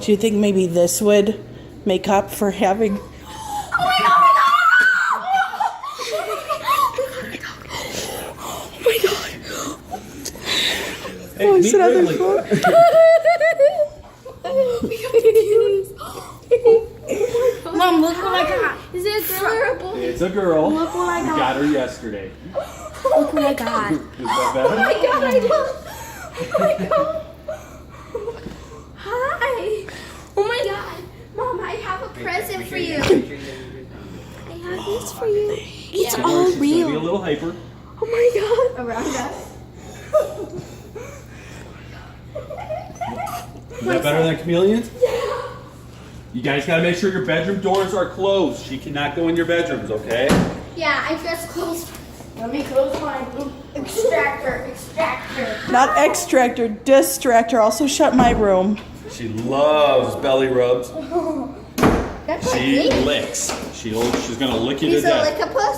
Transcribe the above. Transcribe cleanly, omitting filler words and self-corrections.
Do you think maybe this would make up for having... Hey, meet Wrigley. Mom, look what I got. Is it a girl or a boy? It's a girl. Look what I got. We got her yesterday. Look what I got. Is that better? Oh my god, I love. Oh my god. Hi. Oh my god. Mom, I have a present for you. I have this for you. It's all She's gonna be a real. little hyper. Oh my god. Around us. Is that better than chameleons? Yeah. You guys gotta make sure your bedroom doors are closed. She cannot go in your bedrooms, okay? Yeah, I just closed. Let me close my extractor. Not extractor, distractor. Also shut my room. She loves belly rubs. That's She like me. licks. She's gonna lick you to He's a death. lick-a-puss.